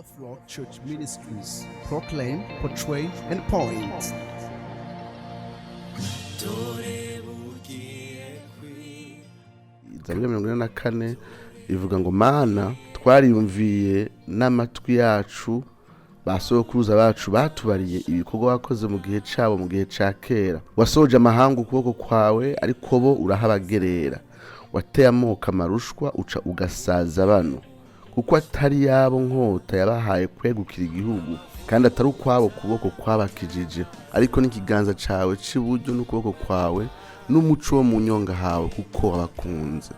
of Rock Church Ministries, proclaim, portray, and point. Zaburi 44 ivuga ngo mana twariyumviye n'amatwi yacu basokuruza bacu batubariye ibikorwa wakoze mu gihe cabo mu gihe ca kera wasoje amahanga ukuboko kwawe ariko bo urahabagerera wateye amoko amarushwa uca ugasaza bano kuko atari yabo nkota yabahaye kwegukira igihugu kandi atari ukwabo kuboko kwabakijije ariko n'ikiganza cawe c'iburyo n'ukuboko kwawe n'umuco wo mu nyonga hawe kuko wabakunze.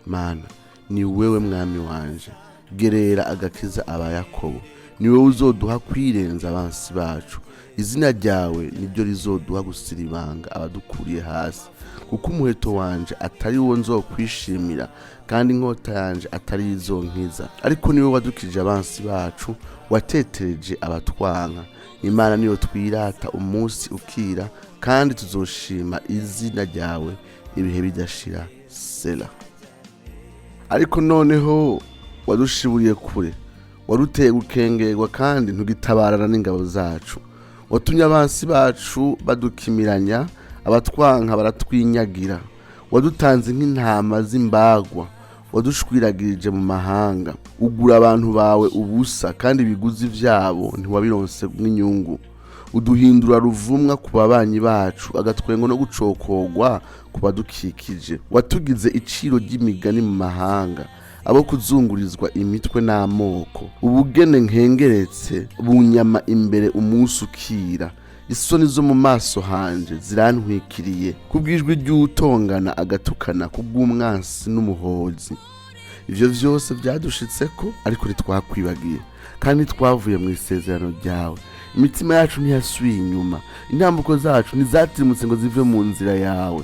Mana ni wewe mwami wanje gerera agakiza aba Yakobo, ni wewe uzoduha kwirenza abansi bacu, izina ryawe niryo rizoduha gusiribanga abadukuriye hasi, kuko umuheto wanje atari wo nzokwishimira kandi inkota yanje atari izonkiza, ariko niwe wadukije abansi bacu watetereje abatwanka. Imana niyo twirata umunsi ukira kandi tuzoshima izina ryawe ibihe bidashira. Sela. Ariko noneho wadushiburiye kure, waruteye gukengerwa kandi ntugitabarana n'ingabo zacu, watumye abansi bacu badukimiranya, abatwanka baratwinyagira, wadutanze nk'intama z'imbagwa, wadushwiragirije mu mahanga, ugura abantu bawe ubusa kandi ibiguzi vyabo ntiwabironse n'inyungu, uduhindura ruvumwa ku babanyi bacu, agatwengo no gucokogwa ku badukikije, watugize iciro ry'imigani mu mahanga, abo kuzungurizwa imitwe n'amoko, ubugene nkengeretse bunyama imbere umunsi ukira, isoni zo mu maso hanje zirantwikiriye, kubwijwi ry'utongana agatukana kubw'umwansi n'umuhozi. Ivyo vyose vyadushitseko ariko ntitwakwibagiye kandi twavuye mu isezerano ryawe. Imitima yacu ntiyasubiye inyuma, intambuko zacu ntizatirimutse ngo zive mu nzira yawe.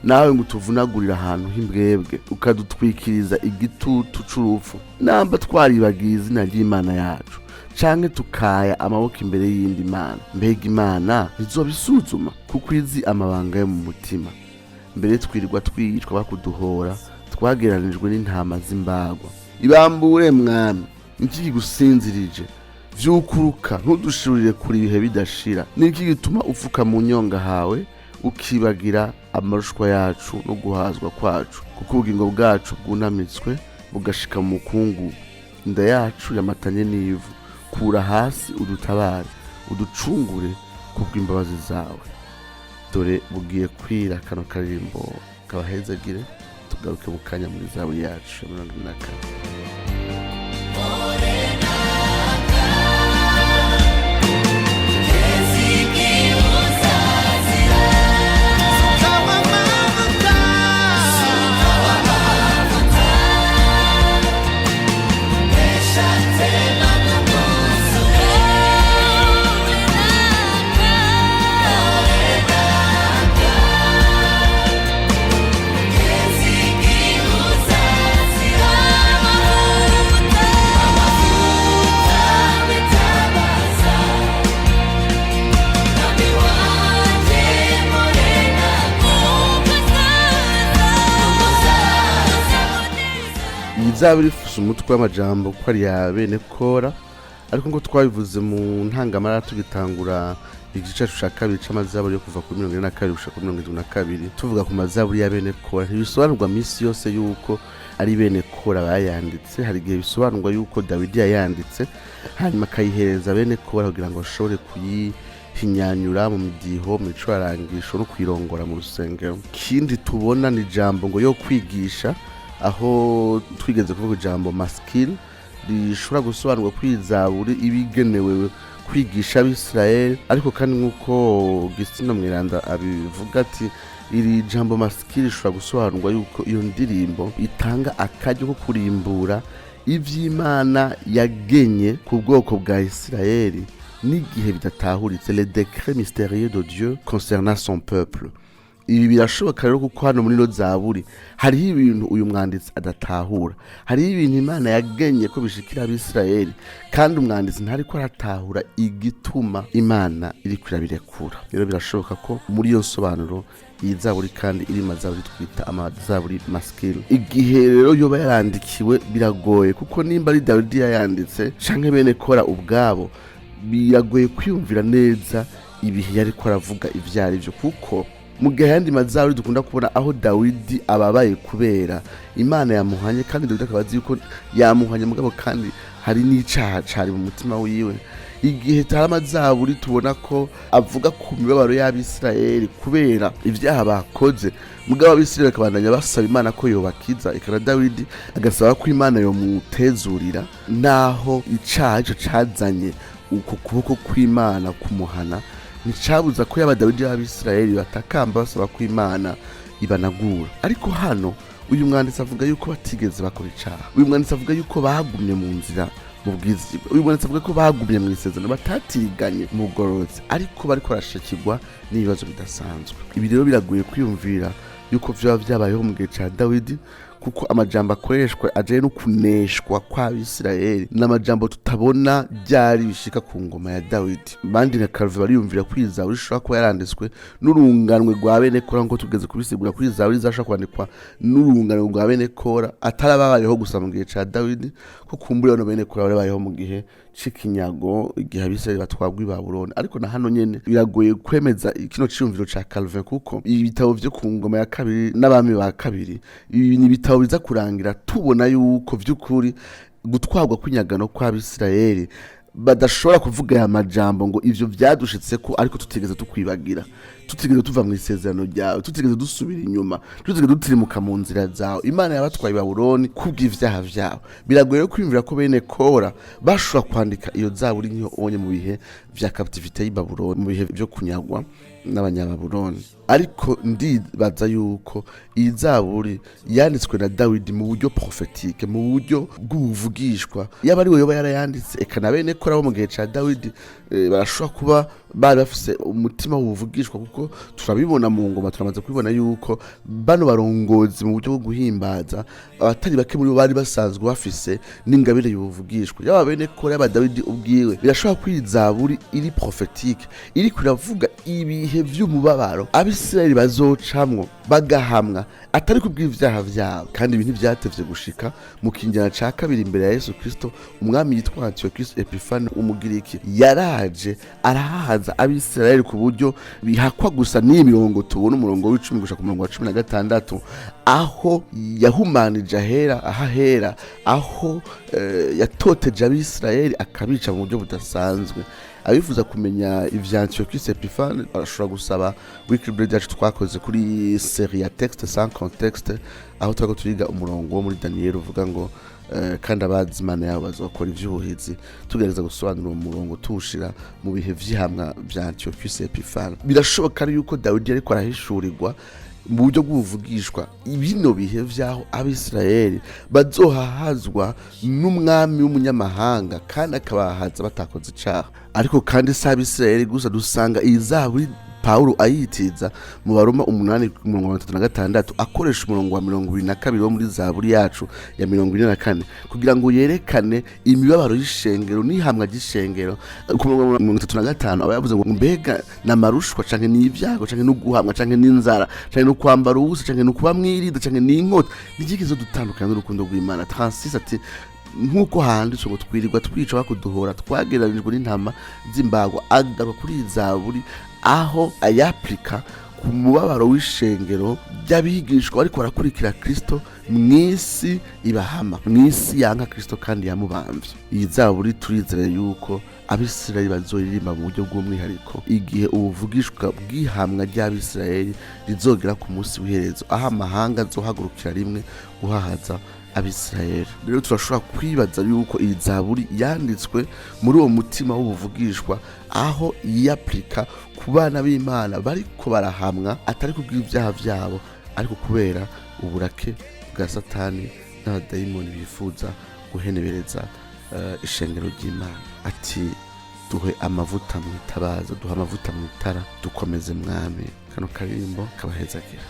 Nawe ngo tuvunagurira ahantu h'imbwebwe, ukadutwikiriza igitutu c'urupfu. Namba twaribagiye izina ry'Imana yacu, canke tukaya amaboko imbere y'indi mana, mbega Imana ntizobisuzuma kuko izi amabanga yo mu mutima. Mbere twirirwa twicwa bakuduhora, twageranijwe n'intama z'imbagwa. Ibambure mwami, niki kigusinzirije? Vyukuruka ntudushirire kuri ibihe bidashira. Niki gituma upfuka mu nyonga hawe ukibagira amarushwa yacu no guhazwa kwacu, kuko ubugingo bwacu bwunamitswe bugashika mu mukungu, inda yacu yamatanye n'ivu. Kura hasi udutabare, uducungure kubw'imbabazi zawe. Dore bugiye kwira kano karirimbo kabahezagire, tugaruke mu kanya muri Zaburi yacu 44. Zaburi ifise umutwe w'amajambo ko ari ya bene Kora, ariko ngo twabivuze mu ntangamara tugitangura igice ca kabiri c'amazaburi yo kuva kuri 42 gushika kuri 72, tuvuga ku mazaburi ya bene Kora. Ntibisobanurwa misi yose yuko ari bene Kora bayanditse, hari igihe bisobanurwa yuko Dawidi yayanditse hanyuma akayihereza bene Kora kugira ngo bashobore kuyihinyanyura mu midiho, mu icurangisho no kwirongora mu rusengero. Kindi tubona ni jambo ngo yo kwigisha, aho twigeze kuvuga ijambo Maskil rishobora gusobanurwa kw'izaburi ibigenewe kwigisha abisirayeli, ariko kandi nk'uko Gisino Mweranda abivuga ati iri jambo Maskil rishobora gusobanurwa yuko iyo ndirimbo itanga akaryo ko kurimbura ivy'Imana yagenye ku bwoko bwa Isirayeli n'igihe bidatahuritse, les décrets mystérieux de Dieu concernant son peuple. ibi birashoboka rero kuko hano muri no Zaburi hariho ibintu uyu mwanditsi adatahura, hariho ibintu Imana yagenye ko bishikira Abisirayeli, kandi umwanditsi ntariko aratahura igituma Imana iriko irabirekura. Rero birashoboka ko muri iyo nsobanuro iyi Zaburi kandi iri mazaburi twita amazaburi Maskil, igihe rero yoba yarandikiwe biragoye, kuko nimba ari Dawidi yayanditse canke bene Kora ubwabo, biragoye kwiyumvira neza ibihe yariko aravuga ivyari byo, kuko mu gihe yandi mazaburi dukunda kubona aho Dawidi ababaye kubera Imana yamuhanye, kandi Dawidi akaba azi yuko yamuhanye mugabo kandi hari n'icaha cari mu mutima wiwe. Igihe tari amazaburi tubona ko avuga ku mibabaro y'Abisirayeli kubera ivyaha bakoze, mugabo Abisirayeli bakabandanya basaba Imana ko yobakiza, ikana Dawidi agasaba ko Imana yomutezurira, naho icaha ico cazanye uko kuboko kw'Imana kumuhana nticabuza ko yaba Dawidi y'Abisirayeli batakamba basaba ko Imana ibanagura. Ariko hano uyu mwanditsi avuga yuko batigeze bakora icaha, uyu mwanditsi avuga yuko bagumye mu nzira mu bwizi, uyu mwanditsi avuga ko bagumye mu isezerano, batatiriganye mu bugorozi, ariko bariko barashikirwa n'ibibazo bidasanzwe. Ibi rero biragoye kwiyumvira yuko vyaba vyabayeho mu gihe ca Dawidi, kuko amajambo akoreshwa ajaye no kuneshwa kw'Abisirayeli n'amajambo tutabona byari bishika ku ngoma ya Dawidi. Bandi na Calvin bariyumvira kwiza urishobora kuba yaranditswe n'urunganwe rwa bene Kora, ngo tugeze kubisigura kuri Zaburi zashaka kwandikwa n'urunganwe rwa bene Kora, atarababayeho gusa mu gihe ca Dawidi, ko kumbura no bene Kora babayeho mu gihe cikinyago, igihe Abisirayeli batwagwa i Babuloni. Ariko na hano nyene biragoye kwemeza kino ciyumviro ca Calvin, kuko ibitabo vyo ku ngoma ya kabiri n'abami ba kabiri, ibi ni ibitabo biza kurangira tubona yuko vy'ukuri gutwagwa kw'inyagano kw'Abisirayeli badashobora kuvuga aya majambo ngo ivyo vyadushitseko, ariko tutigeze tukwibagira, tutigeze tuva mu isezerano ryawe, tutigeze dusubira inyuma, tutigeze dutirimuka mu nzira zawe. Imana yabatwaye i Babuloni kubw'ivyaha vyabo. Biragoye kwiyumvira ko bene Kora bashobora kwandika iyo Zaburi nk'iyo onye mu bihe vya captivité y'i Babuloni, mu bihe vyo kunyagwa n'abanyababuloni. Ariko ndibaza yuko iyi Zaburi yanditswe na Dawidi mu buryo prophétique, mu buryo bw'ubuvugishwa. Yaba ari we yoba yarayanditse, eka na bene Kora bo mu gihe ca Dawidi barashobora kuba bari bafise umutima w'ubuvugishwa, kuko turabibona mu ngoma, turamaze kubibona yuko bano barongozi mu buryo bwo guhimbaza abatari bake muri bo bari basanzwe bafise n'ingabire y'ubuvugishwa. Yaba bene Kora yaba Dawidi ubwiwe, birashobora ko iyi Zaburi iri prophétique, iri kuravuga ibihe vy'umubabaro Abisirayeli bazocamwo bagahamwa atari kubw'ivyaha vyabo. Kandi ibintu vyatevye gushika mu kinjana ca kabiri imbere ya Yesu Kristo, umwami yitwa Antiochus Epiphanes umugiriki yaraje arahahaza Abisirayeli ku buryo bihakwa gusa n'imirongo tubona umurongo w'10 gushika ku murongo wa 16, aho yahumanije ahera aho yatoteje Abisirayeli akabica mu buryo budasanzwe. Abifuza kumenya ivya Antiochus Epiphanes barashobora gusaba weekly bread yacu twakoze kuri série ya texte sans contexte, aho twako turiga umurongo wo muri Daniel uvuga ngo kandi abazi Imana yabo bazokora ivy'ubuhizi, tugerageza gusobanura umurongo tuwushira mu bihe vy'ihamwa vya Antiochus Epiphanes. Birashoboka yuko Dawidi ariko arahishurirwa mu buryo bw'ubuvugishwa ibino bihe vyaho Abisirayeli bazohahazwa n'umwami w'umunyamahanga, kandi akabahaza batakoze icaha. Ariko kandi si Abisirayeli gusa, dusanga iyi Zaburi Paulo ayitiza mu Baroma 8:36 akoresha umurongo wa 22 wo muri Zaburi yacu ya 24 kugira ngo yerekane imibabaro y'ishengero n'ihamwa ry'ishengero. Ku murongo wa 35 aba yavuze ngo mbega n'amarushwa canke n'ivyago canke no guhamwa canke n'inzara canke no kwambara ubusa canke no kuba mwirida canke n'inkota n'igikizo dutandukanye n'urukundo rw'Imana. 36 ati nkuko handitswe ngo twirirwa twica bakuduhora twagereranijwe n'intama z'imbagwa. Agaruka kuri Zaburi aho ayaplika ku mubabaro w'ishengero by'abigishwa ariko barakurikira Kristo mw'isi ibahama, mw'isi yanka Kristo kandi yamubamvye. Iyi Zaburi turizera yuko Abisirayeli bazoririmba mu buryo bw'umwihariko igihe ubuvugishwa bw'ihamwa ry'Abisirayeli rizogera ku munsi w'iherezo, aho amahanga azohagurukira rimwe guhahaza Abisirayeli. Rero turashobora kwibaza yuko iyi Zaburi yanditswe muri uwo mutima w'ubuvugishwa, aho yaplika ku bana b'Imana bariko barahamwa atari kubw'ivyaha vyabo, ariko kubera uburake bwa Satani n'abadayimoni bifuza guhenebereza ishengero ry'Imana. Ati duhe amavuta mu itabaza, duhe amavuta mu itara, dukomeze mwami. Kano karirimbo kabahezagira.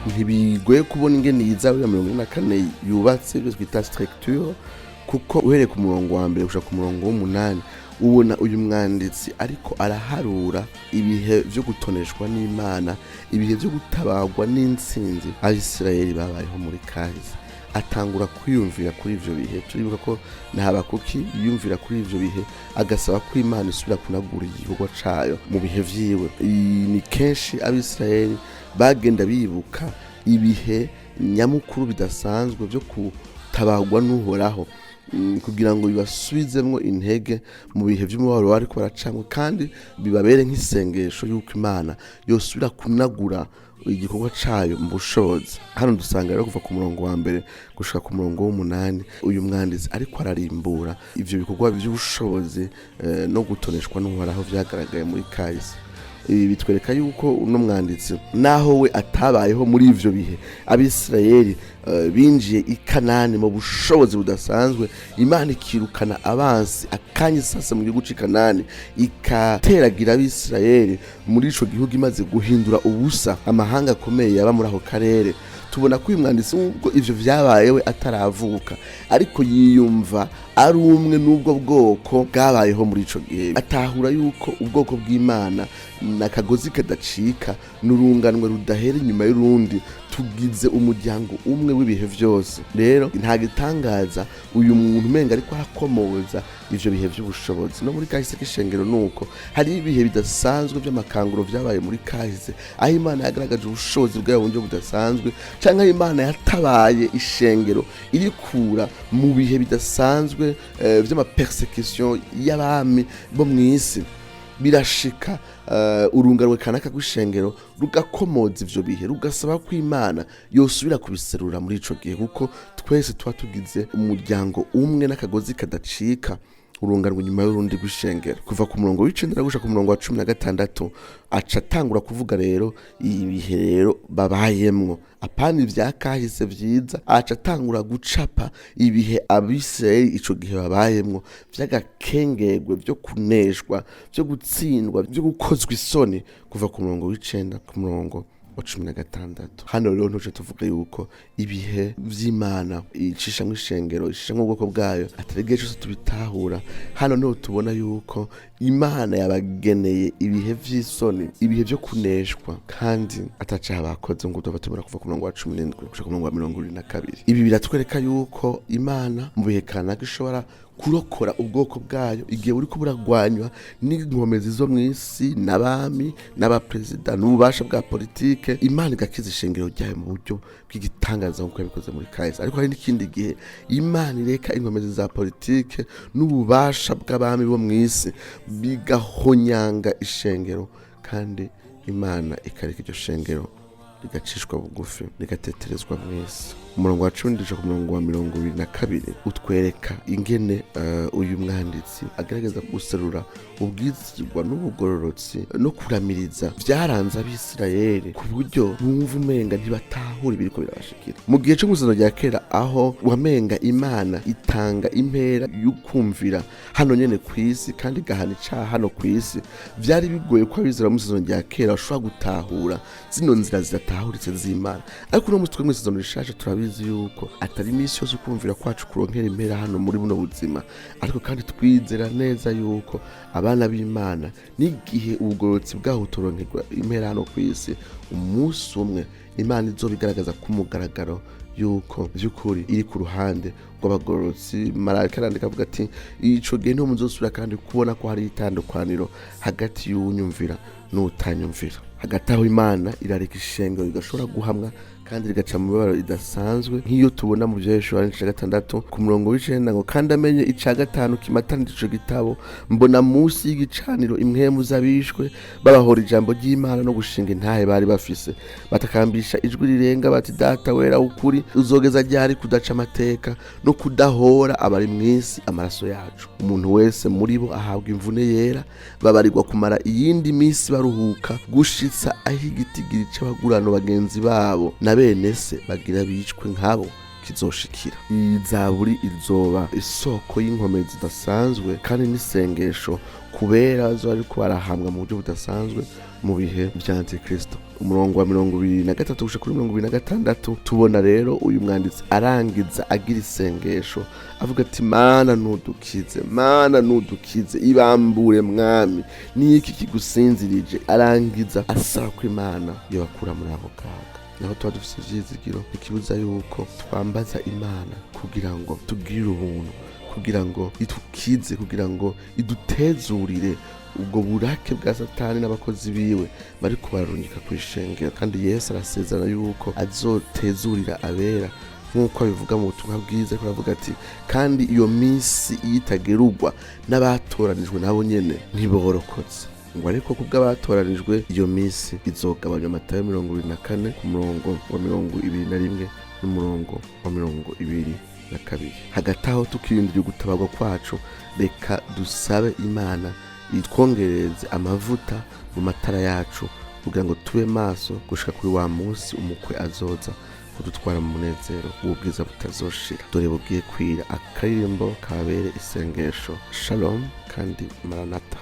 Ntibigoye kubona ingene yizawe ya 44 yubatse ibyo twita structure, kuko uhereye ku murongo wa mbere gushaka ku murongo w'8 ubona uyu mwanditsi ariko araharura ibihe byo gutoneshwa n'Imana, ibihe byo gutabagwa n'intsinzi Abisirayeli babayeho muri kahise. Atangura kwiyumvira kuri ivyo bihe. Turibuka ko Habakuki yiyumvira kuri ivyo bihe, agasaba ko Imana isubira kunagura igikorwa cayo mu bihe vyiwe. Ni kenshi Abisirayeli bagenda bibuka ibihe nyamukuru bidasanzwe byo kutabagwa n'Uhoraho, kugira ngo bibasubizemwo intege mu bihe by'umubabaro bariko baracamwe, kandi bibabere nk'isengesho y'uko Imana yosubira kunagura igikorwa cayo mu bushobozi. Hano dusanga rero kuva ku murongo wa mbere gushika ku murongo w'8 uyu mwanditsi ariko ararimbura ivyo bikorwa by'ubushobozi no gutoneshwa n'Uhoraho vyagaragaye muri kahise. Ibi bitwereka yuko uno mwanditsi naho we atabayeho muri ivyo bihe Abisirayeli binjiye i Kanani mu bushobozi budasanzwe, Imana ikirukana abansi akanya sasa mu gihugu c'Kanani, ikateragira Abisirayeli muri ico gihugu imaze guhindura ubusa amahanga akomeye yaba muri ako karere. Tubona ko uyu mwanditsi ubwo ivyo vyabayewe ataravuka, ariko yiyumva ari umwe n'ubwo bwoko bwabayeho muri ico gihe. Atahura yuko ubwoko bw'Imana nakagozi kadacika, n'urunganwe rudahera inyuma y'urundi, tugize umuryango umwe w'ibihe vyose. Rero nta gitangaza uyu muntu umenga ariko arakomoza ivyo bihe by'ubushobozi. No muri kahise k'ishengero nuko hari ibihe bidasanzwe by'amakanguro vyabaye muri kahise, aho Imana yagaragaje ubushobozi bwayo buryo budasanzwe, canke Imana yatabaye ishengero irikura mu bihe bidasanzwe vy'amapersecution y'abami bo mw'isi. Birashika urunganwe kanaka gw'ishengero rugakomoza ivyo bihe, rugasaba ko Imana yosubira kubiserura muri ico gihe, kuko twese tuba tugize umuryango umwe n'akagozi kadacika, urunganwe nyuma y'urundi gw'ishengero. Kuva ku murongo w'9 gushika ku murongo wa 16 aca atangura kuvuga rero ibihe rero babayemwo, apana ivya kahise vyiza. Aca atangura gucapa ibihe Abisirayeli ico gihe babayemwo vy'agakengegwe, vyo kuneshwa, vyo gutsindwa, vyo gukozwa isoni, kuva ku murongo w'9 ku murongo wa 16. Hano rero ntuce tuvuga yuko ibihe vy'Imana icisha mw'ishengero, icisha mw'ubwoko bwayo, atarege cyose tubitahura. Hano niho tubona yuko Imana yabageneye ibihe vy'isoni, ibihe vyo kuneshwa, kandi atacaha bakoze ngo tubatumira kuva ku murongo wa 17 gushika ku murongo wa 22. Ibi biratwereka yuko Imana mu bihe kanaka ishobora kurokora ubwoko bwayo igihe buriko buragwanywa n'inkomezi zo mw'isi, n'abami, n'abaperezida, n'ububasha bwa politike. Imana igakiza ishengero ryayo mu buryo bw'igitangaza nk'uko yabikoze muri kahise. Ariko hari n'ikindi gihe Imana ireka inkomezi za politike n'ububasha bw'abami bo mw'isi bigahonyanga ishengero, kandi Imana ikareka iryo shengero rigacishwa bugufi, rigateterezwa mw'isi. Umurongo wa 10 ku murongo wa 22 utwereka ingene uyu mwanditsi agerageza guserura ubwizigirwa n'ubugororotsi no kuramiriza vyaranze Abisirayeli, ku buryo bumva umenga ntibatahura ibiriko birabashikira. Mu gihe cyo gusano rya kera, aho wamenga Imana itanga impera y'ukumvira hano nyene kw'isi, kandi gahana icaha hano kw'isi, vyari bigoye ko Abisirayeli mu gusano rya kera bashobora gutahura zino nzira zidahuritse z'Imana. Ariko uno munsi twe mu isezerano rishasha turabizi yuko atari iminsi yose kumvira kwacu kuronkera impera hano muri buno buzima, ariko kandi twizera neza yuko abana b'Imana n'igihe ubugororotsi bwaho turonkerwa impera hano ku isi, umunsi umwe Imana izobigaragaza ku mugaragaro yuko by'ukuri iri ku ruhande rw'abagororotsi. Marayika arandika avuga ati ico gihe niho muzosubira kandi kubona ko hari itandukaniro hagati y'uwunyumvira n'utanyumvira. Hagati aho Imana irareka ishengero rigashobora guhamwa kandi rigaca mu mibabaro idasanzwe, nk'iyo tubona mu Yoshua 6 ku murongo w'9 ngo kandi amenye ica gatanu kimatanije ico gitabo, mbona munsi y'igicaniro impwemu z'abishwe babahora ijambo ry'Imana no gushinga intahe bari bafise, batakambisha ijwi rirenga bati data wera ukuri uzogeza ryari kudaca amateka no kudahora abari mw'isi amaraso yacu. Umuntu wese muri bo ahabwa imvune yera, babarirwa kumara iyindi minsi baruhuka gushitsa aho igitigiri c'abagurano bagenzi babo na bene se bagira bicwe nkabo kizoshikira. Iyi Zaburi izoba isoko y'inkomezi zidasanzwe kandi n'isengesho kubera bazari ko barahamwa mu buryo budasanzwe mu bihe vya Antikristo. Umurongo wa 23 gushika kuri 26 tubona rero uyu mwanditsi arangiza agira isengesho avuga ati Mana nudukize, Mana nudukize, ibambure mwami, niki kigusinzirije. Arangiza asaba ko Imana yobakura muri ako kaga. Naho tuba dufise ivyizigiro ikibuza yuko twambaza Imana kugira ngo tugire ubuntu, kugira ngo itukize, kugira ngo idutezurire ubwo burake bwa Satani n'abakozi biwe bariko bararungika kwishengera. Kandi Yesu arasezerana yuko azotezurira abera nk'uko bivuga mu butumwa bwiza, ko avuga ati kandi iyo minsi yitagerurwa n'abatoranijwe nabo nyene ntiborokotse. Ngo ariko kubw'abatoranijwe iyo minsi izogabanywa. Matayo 24 ku murongo wa 21 n'umurongo wa 22. Hagati aho tukirindiriye gutabarwa kwacu, reka dusabe Imana itwongereze amavuta mu matara yacu kugira ngo tube maso gushika kuri wa munsi umukwe azoza kudutwara mu munezero w'ubwiza butazoshira. Dore bugiye kwira. Akaririmbo kabere isengesho. Shalom kandi Maranatha.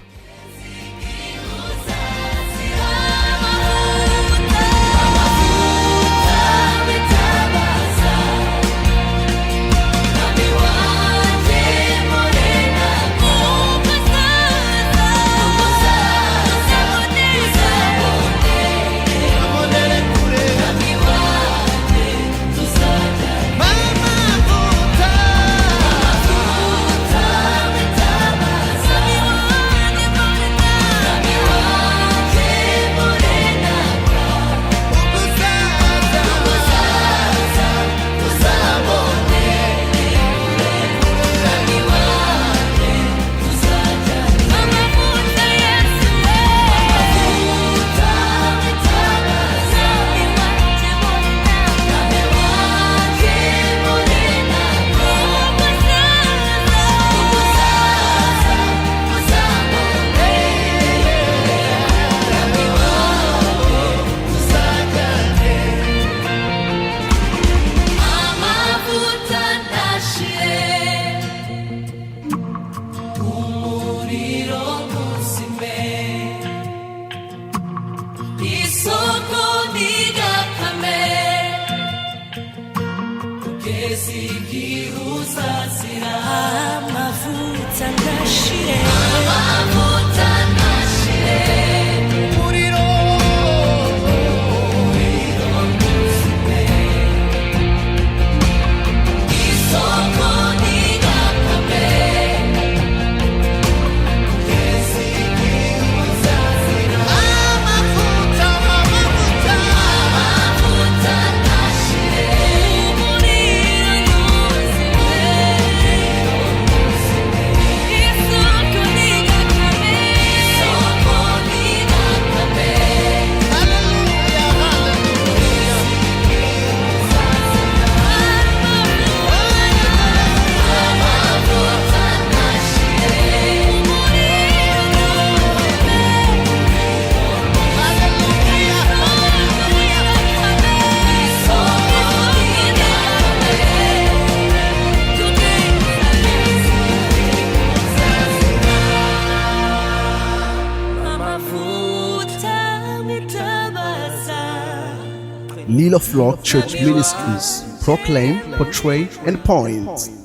Lila Flock Church Ministries. Proclaim, portray, and point.